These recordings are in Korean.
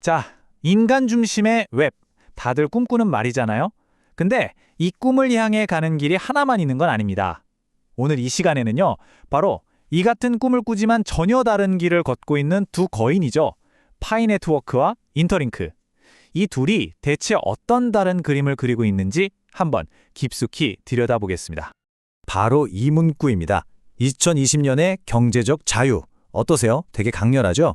자, 인간 중심의 웹. 다들 꿈꾸는 말이잖아요. 근데 이 꿈을 향해 가는 길이 하나만 있는 건 아닙니다. 오늘 이 시간에는요, 바로 이 같은 꿈을 꾸지만 전혀 다른 길을 걷고 있는 두 거인이죠. 파이네트워크와 인터링크. 이 둘이 대체 어떤 다른 그림을 그리고 있는지 한번 깊숙이 들여다보겠습니다. 바로 이 문구입니다. 2020년의 경제적 자유. 어떠세요? 되게 강렬하죠?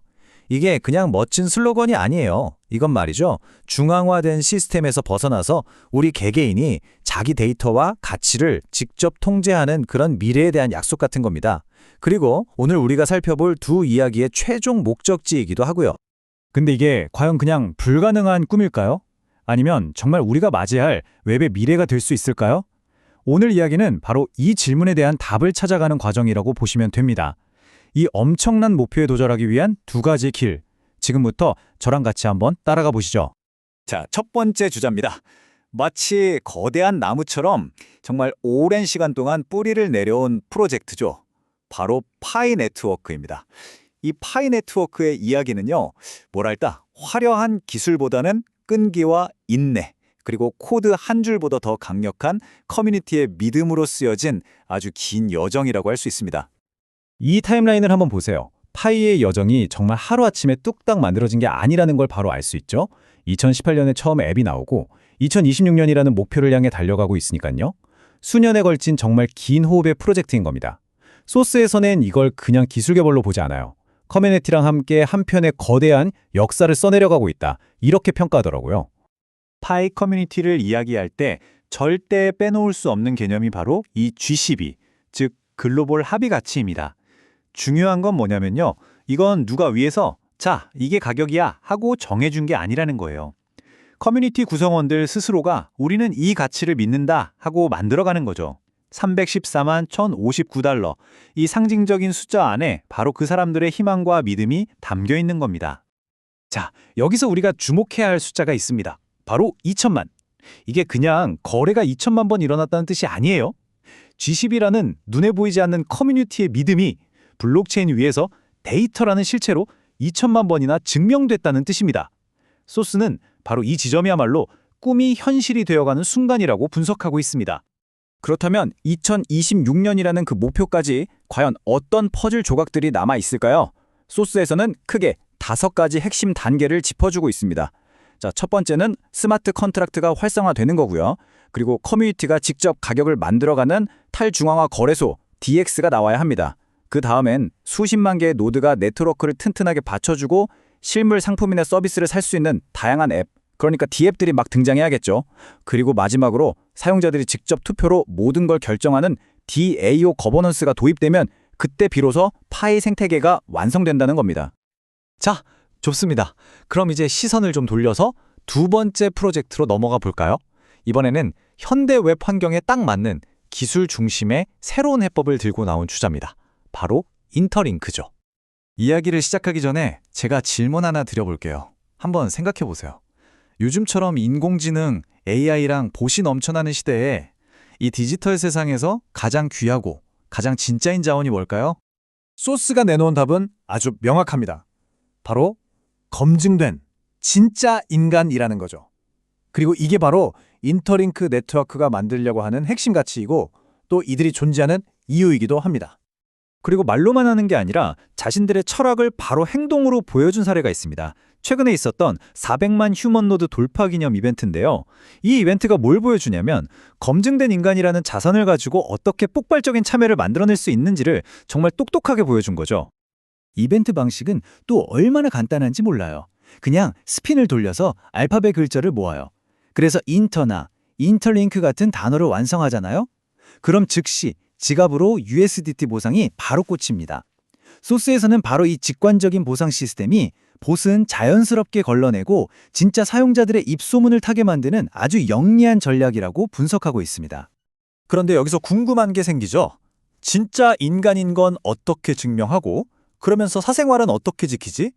이게 그냥 멋진 슬로건이 아니에요. 이건 말이죠. 중앙화된 시스템에서 벗어나서 우리 개개인이 자기 데이터와 가치를 직접 통제하는 그런 미래에 대한 약속 같은 겁니다. 그리고 오늘 우리가 살펴볼 두 이야기의 최종 목적지이기도 하고요. 근데 이게 과연 그냥 불가능한 꿈일까요? 아니면 정말 우리가 맞이해야 할 웹의 미래가 될 수 있을까요? 오늘 이야기는 바로 이 질문에 대한 답을 찾아가는 과정이라고 보시면 됩니다. 이 엄청난 목표에 도달하기 위한 두 가지 길. 지금부터 저랑 같이 한번 따라가 보시죠. 자, 첫 번째 주자입니다. 마치 거대한 나무처럼 정말 오랜 시간 동안 뿌리를 내려온 프로젝트죠. 바로 파이 네트워크입니다. 이 파이 네트워크의 이야기는요, 뭐랄까, 화려한 기술보다는 끈기와 인내, 그리고 코드 한 줄보다 더 강력한 커뮤니티의 믿음으로 쓰여진 아주 긴 여정이라고 할 수 있습니다. 이 타임라인을 한번 보세요. 파이의 여정이 정말 하루아침에 뚝딱 만들어진 게 아니라는 걸 바로 알 수 있죠. 2018년에 처음 앱이 나오고 2026년이라는 목표를 향해 달려가고 있으니까요. 수년에 걸친 정말 긴 호흡의 프로젝트인 겁니다. 소스에서는 이걸 그냥 기술 개발로 보지 않아요. 커뮤니티랑 함께 한 편의 거대한 역사를 써내려가고 있다. 이렇게 평가하더라고요. 파이 커뮤니티를 이야기할 때 절대 빼놓을 수 없는 개념이 바로 이 G12, 즉 글로벌 합의 가치입니다. 중요한 건 뭐냐면요. 이건 누가 위에서 자, 이게 가격이야 하고 정해준 게 아니라는 거예요. 커뮤니티 구성원들 스스로가 우리는 이 가치를 믿는다 하고 만들어가는 거죠. 314만 1,059달러. 이 상징적인 숫자 안에 바로 그 사람들의 희망과 믿음이 담겨 있는 겁니다. 자, 여기서 우리가 주목해야 할 숫자가 있습니다. 바로 2천만. 이게 그냥 거래가 2천만 번 일어났다는 뜻이 아니에요. G12라는 눈에 보이지 않는 커뮤니티의 믿음이 블록체인 위에서 데이터라는 실체로 2천만 번이나 증명됐다는 뜻입니다. 소스는 바로 이 지점이야말로 꿈이 현실이 되어가는 순간이라고 분석하고 있습니다. 그렇다면 2026년이라는 그 목표까지 과연 어떤 퍼즐 조각들이 남아 있을까요? 소스에서는 크게 5가지 핵심 단계를 짚어주고 있습니다. 자, 첫 번째는 스마트 컨트랙트가 활성화되는 거고요. 그리고 커뮤니티가 직접 가격을 만들어가는 탈중앙화 거래소 DX가 나와야 합니다. 그 다음엔 수십만 개의 노드가 네트워크를 튼튼하게 받쳐주고 실물 상품이나 서비스를 살 수 있는 다양한 앱, 그러니까 D앱들이 막 등장해야겠죠. 그리고 마지막으로 사용자들이 직접 투표로 모든 걸 결정하는 DAO 거버넌스가 도입되면 그때 비로소 파이 생태계가 완성된다는 겁니다. 자, 좋습니다. 그럼 이제 시선을 좀 돌려서 두 번째 프로젝트로 넘어가 볼까요? 이번에는 현대 웹 환경에 딱 맞는 기술 중심의 새로운 해법을 들고 나온 주자입니다. 바로 인터링크죠. 이야기를 시작하기 전에 제가 질문 하나 드려볼게요. 한번 생각해 보세요. 요즘처럼 인공지능, AI랑 봇이 넘쳐나는 시대에 이 디지털 세상에서 가장 귀하고 가장 진짜인 자원이 뭘까요? 소스가 내놓은 답은 아주 명확합니다. 바로 검증된 진짜 인간이라는 거죠. 그리고 이게 바로 인터링크 네트워크가 만들려고 하는 핵심 가치이고 또 이들이 존재하는 이유이기도 합니다. 그리고 말로만 하는 게 아니라 자신들의 철학을 바로 행동으로 보여준 사례가 있습니다. 최근에 있었던 400만 휴먼 노드 돌파 기념 이벤트인데요. 이 이벤트가 뭘 보여주냐면 검증된 인간이라는 자산을 가지고 어떻게 폭발적인 참여를 만들어낼 수 있는지를 정말 똑똑하게 보여준 거죠. 이벤트 방식은 또 얼마나 간단한지 몰라요. 그냥 스핀을 돌려서 알파벳 글자를 모아요. 그래서 인터나 인터링크 같은 단어를 완성하잖아요. 그럼 즉시 지갑으로 USDT 보상이 바로 꽂힙니다. 소스에서는 바로 이 직관적인 보상 시스템이 봇은 자연스럽게 걸러내고 진짜 사용자들의 입소문을 타게 만드는 아주 영리한 전략이라고 분석하고 있습니다. 그런데 여기서 궁금한 게 생기죠. 진짜 인간인 건 어떻게 증명하고 그러면서 사생활은 어떻게 지키지?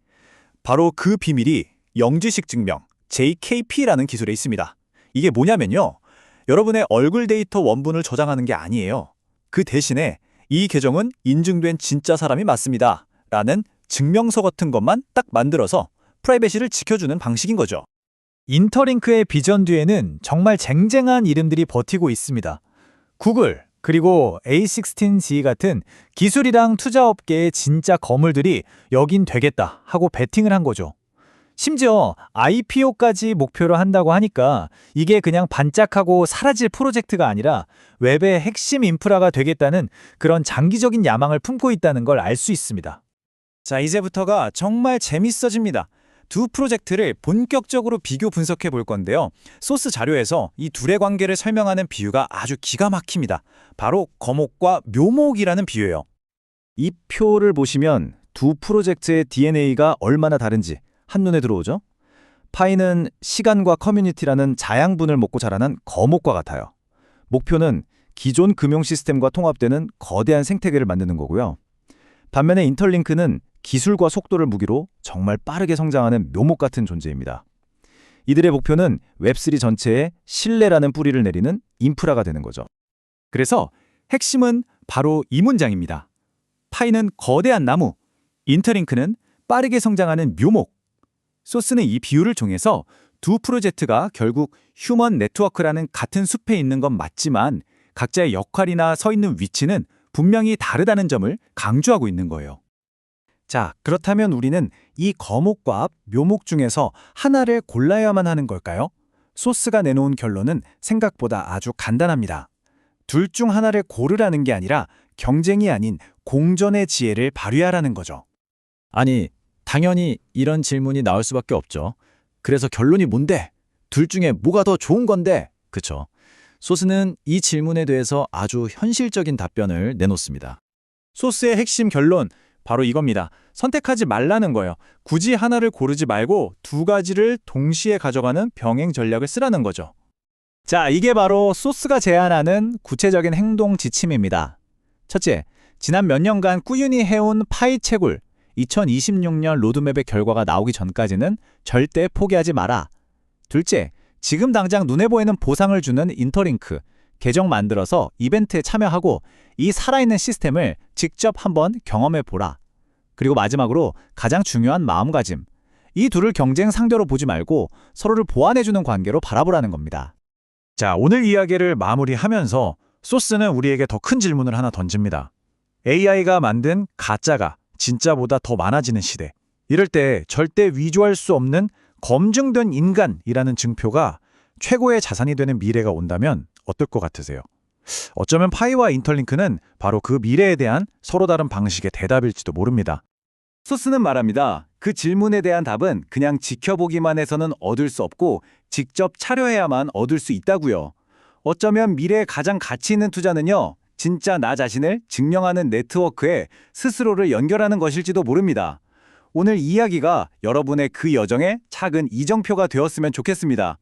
바로 그 비밀이 영지식 증명, JKP라는 기술에 있습니다. 이게 뭐냐면요. 여러분의 얼굴 데이터 원본을 저장하는 게 아니에요. 그 대신에 이 계정은 인증된 진짜 사람이 맞습니다. 라는 증명서 같은 것만 딱 만들어서 프라이버시를 지켜주는 방식인 거죠. 인터링크의 비전 뒤에는 정말 쟁쟁한 이름들이 버티고 있습니다. 구글, 그리고 A16Z 같은 기술이랑 투자업계의 진짜 거물들이 여긴 되겠다 하고 베팅을 한 거죠. 심지어 IPO까지 목표로 한다고 하니까 이게 그냥 반짝하고 사라질 프로젝트가 아니라 웹의 핵심 인프라가 되겠다는 그런 장기적인 야망을 품고 있다는 걸 알 수 있습니다. 자, 이제부터가 정말 재밌어집니다. 두 프로젝트를 본격적으로 비교 분석해 볼 건데요. 소스 자료에서 이 둘의 관계를 설명하는 비유가 아주 기가 막힙니다. 바로 거목과 묘목이라는 비유예요. 이 표를 보시면 두 프로젝트의 DNA가 얼마나 다른지 한눈에 들어오죠? 파이는 시간과 커뮤니티라는 자양분을 먹고 자라난 거목과 같아요. 목표는 기존 금융 시스템과 통합되는 거대한 생태계를 만드는 거고요. 반면에 인터링크는 기술과 속도를 무기로 정말 빠르게 성장하는 묘목 같은 존재입니다. 이들의 목표는 웹3 전체에 신뢰라는 뿌리를 내리는 인프라가 되는 거죠. 그래서 핵심은 바로 이 문장입니다. 파이는 거대한 나무, 인터링크는 빠르게 성장하는 묘목. 소스는 이 비유를 통해서 두 프로젝트가 결국 휴먼 네트워크라는 같은 숲에 있는 건 맞지만 각자의 역할이나 서 있는 위치는 분명히 다르다는 점을 강조하고 있는 거예요. 자, 그렇다면 우리는 이 거목과 묘목 중에서 하나를 골라야만 하는 걸까요? 소스가 내놓은 결론은 생각보다 아주 간단합니다. 둘 중 하나를 고르라는 게 아니라 경쟁이 아닌 공존의 지혜를 발휘하라는 거죠. 아니, 당연히 이런 질문이 나올 수밖에 없죠. 그래서 결론이 뭔데? 둘 중에 뭐가 더 좋은 건데? 그쵸. 소스는 이 질문에 대해서 아주 현실적인 답변을 내놓습니다. 소스의 핵심 결론, 바로 이겁니다. 선택하지 말라는 거예요. 굳이 하나를 고르지 말고 두 가지를 동시에 가져가는 병행 전략을 쓰라는 거죠. 자, 이게 바로 소스가 제안하는 구체적인 행동 지침입니다. 첫째, 지난 몇 년간 꾸준히 해온 파이 채굴, 2026년 로드맵의 결과가 나오기 전까지는 절대 포기하지 마라. 둘째, 지금 당장 눈에 보이는 보상을 주는 인터링크, 계정 만들어서 이벤트에 참여하고 이 살아있는 시스템을 직접 한번 경험해 보라. 그리고 마지막으로 가장 중요한 마음가짐. 이 둘을 경쟁 상대로 보지 말고 서로를 보완해주는 관계로 바라보라는 겁니다. 자, 오늘 이야기를 마무리하면서 소스는 우리에게 더 큰 질문을 하나 던집니다. AI가 만든 가짜가 진짜보다 더 많아지는 시대. 이럴 때 절대 위조할 수 없는 검증된 인간이라는 증표가 최고의 자산이 되는 미래가 온다면 어떨 것 같으세요? 어쩌면 파이와 인터링크는 바로 그 미래에 대한 서로 다른 방식의 대답일지도 모릅니다. 소스는 말합니다. 그 질문에 대한 답은 그냥 지켜보기만 해서는 얻을 수 없고 직접 차려야만 얻을 수 있다고요. 어쩌면 미래의 가장 가치 있는 투자는요, 진짜 나 자신을 증명하는 네트워크에 스스로를 연결하는 것일지도 모릅니다. 오늘 이야기가 여러분의 그 여정에 작은 이정표가 되었으면 좋겠습니다.